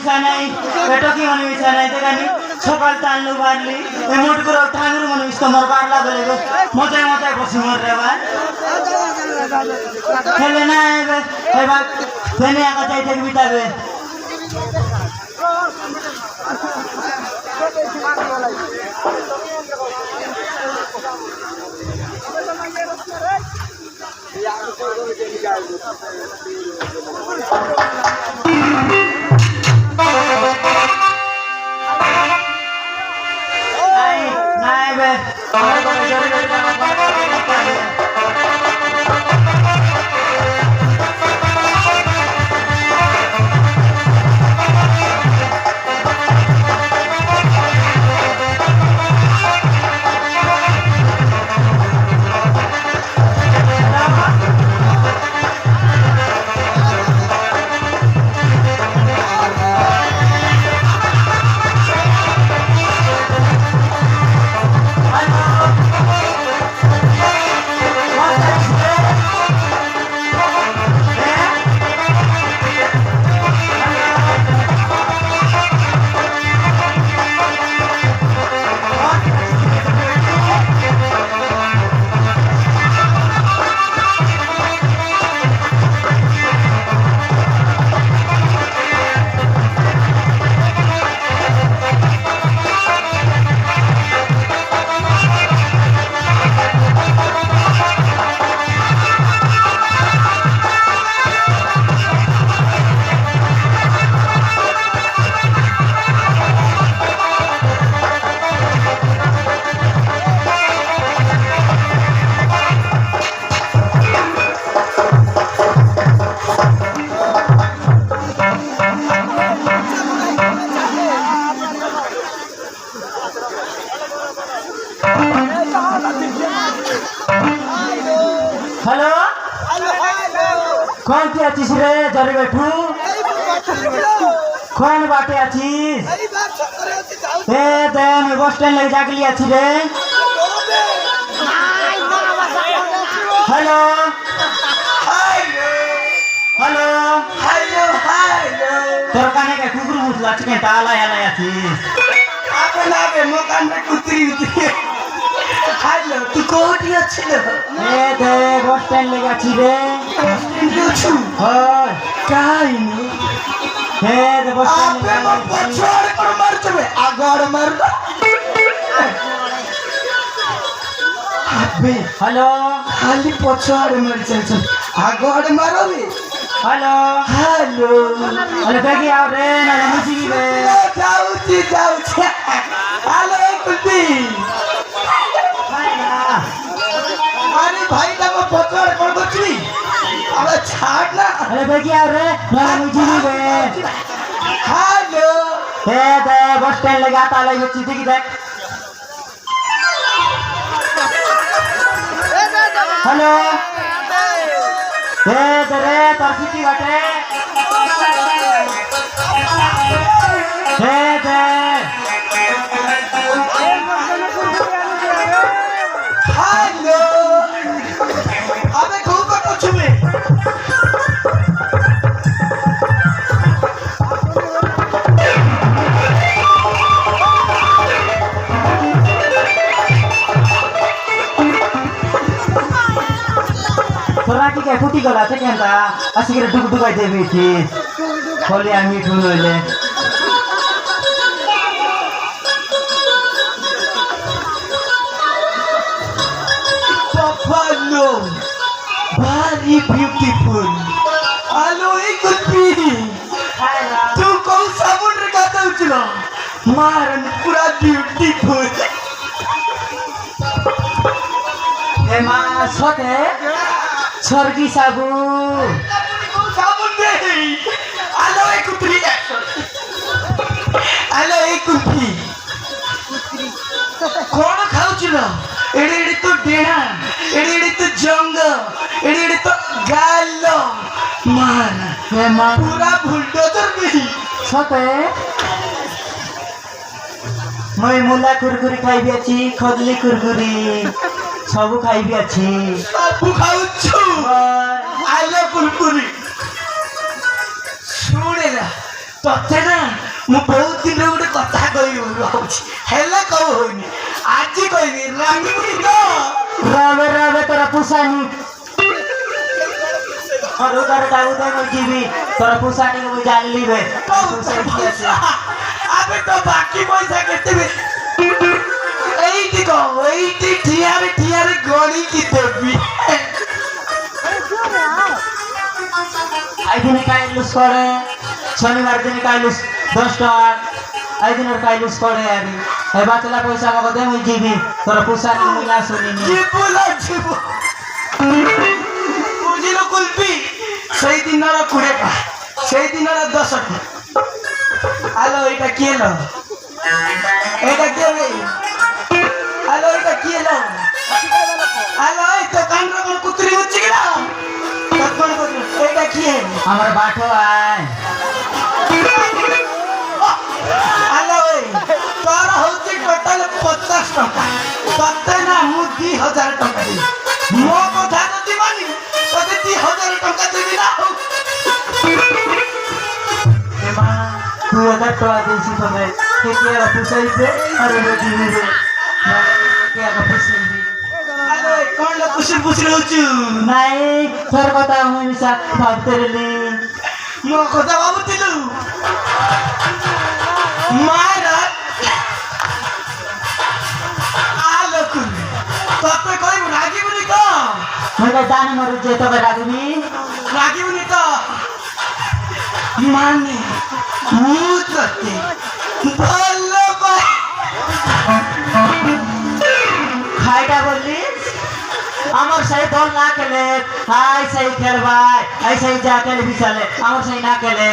মিছা নাই এটা কি মনে মিছা নাই দেখানি সকাল টানলু বাড়লি এমন করে ঠাকুর মনে মিছ তোমার বাড়লা বলে মজায় মজায় বসে মর রে ভাই খেলে না এবার ফেনে একা চাই থাকবি তবে हेलो कौन की आचिस रे जरे बैठू कौन बाटे आचिस ए दे मैं बस स्टैंड लग जाके लिए आछि रे हेलो हेलो हेलो हेलो तोर काने के कुकुर मुतला के ताला याला आचिस आपे लागे मकान में कुतरी उतरी हेलो तू कोठी अछि रे ए दे बस स्टैंड लगा छी रे बस स्टैंड छु हां काई नो हे दे बस स्टैंड आपे मत पछोड़ कर मार चबे आगड़ मार अबे हेलो खाली पछोड़ मार चल आगड़ मारो रे हेलो हेलो अरे बेगी आओ रे ना मुझी बे जाऊ हेलो कुलती अरे भाई तब पकड़ कर बच्ची अबे छाड़ ना अरे बेगी आ रे ना मुझे नहीं बे हेलो हे दे बस स्टैंड लगा ताला ये चीज की देख हेलो हे दे रे तरफी बाटे हे दे हेलो अबे खूब को छुमे तोरा की के फुटी गला छे केनता आसी के डुक डुकाई देबी छी खोले आमी ठुन होइले Hello, very beautiful. Hello, Ikuti. तू कौन साबुन लगाता उचलो? मारन पूरा beautiful. ये माँ सोते स्वर्गी साबुन. साबुन नहीं. Hello, Ikuti. Hello, Ikuti. कौन खाऊचलो? एडे एडे तो डेढ़ा एडे एडे तो जंग एडे एडे तो गालो मार पूरा बुलडोजर भी सते मैं मुला कुरकुरी खाइबी अछि खदली कुरकुरी सब खाइबी अछि सब खाउछु आलो कुरकुरी सुनेला तते ना ମୁଁ ବହୁତ ଦିନ ଗୋଟେ କଥା କହିବି ବୋଲି ଭାବୁଛି ହେଲେ କଉ ହଉନି ଆଜି କହିବି ରାଗିବୁନି ତ ରବେ ରବେ ତୋର ପୁଷାନି और उधर का उधर को जीवी तोर पुसानी को जान ली बे अबे तो बाकी पैसा केते बे एइटी को एइटी ठियारे गणी की देबी आई दिन काई लुस करे शनिवार दिन काई लुस 10 টাকা आई दिन काई लुस करे यारी ए बातला पैसा मको दे मुई जीवी तोर पुसानी मिला सुनी जीबो बुझिलो कुल्फी সেই দিনর 20 টাকা সেই দিনর 10 টাকা হ্যালো এটা কি এলো এটা কি রে হ্যালো এটা কি এলো হ্যালো এই তো কান্ডর কোন কুত্রি হচ্ছে কি না তখন এটা কি আমার বাটো আয় হ্যালো এই তোর হচ্ছে টোটাল 50 টাকা ততে না মু 2000 টাকা দিই মো কথা যদি মানি ততে 2000 টাকা দিবি না एमा 2000 টাকা দিছি তবে কে কে পুষাইছে আর রে দিবি রে কে আগে পুষাইবি হ্যালো কোন লোক পুষিল হচ্ছে নাই তোর কথা মুই মিছা ভাবতে রেলি মো কথা ভাবুতিলু মারা আলোকু ততে কই রাগিবনি তো মুই জানি মরু যে তবে রাগবি রাগিবনি তো মানে মুততে ভালো পাই খাইটা বললি আমার সেই বল না খেলে হাই সেই খেলবাই এই সেই যা খেলে বিছালে আমার সেই না খেলে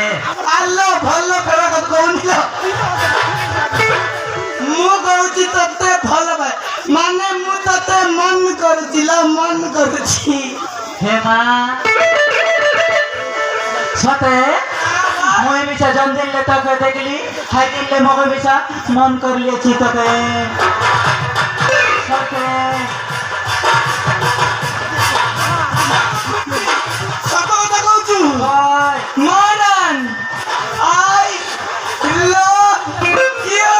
আল্লাহ ভালো খেলা কথা কইনি মু কইছি ততে ভালো পাই মানে মু ততে মন করছি হে মা সতে মুই মিছা জন্দিন লে তোকে দেখলি হাই দিলে মগে মিছা মন করলিয়েছি তোকে সতে সত কথা কইছু ওই মরন আই লাভ ইউ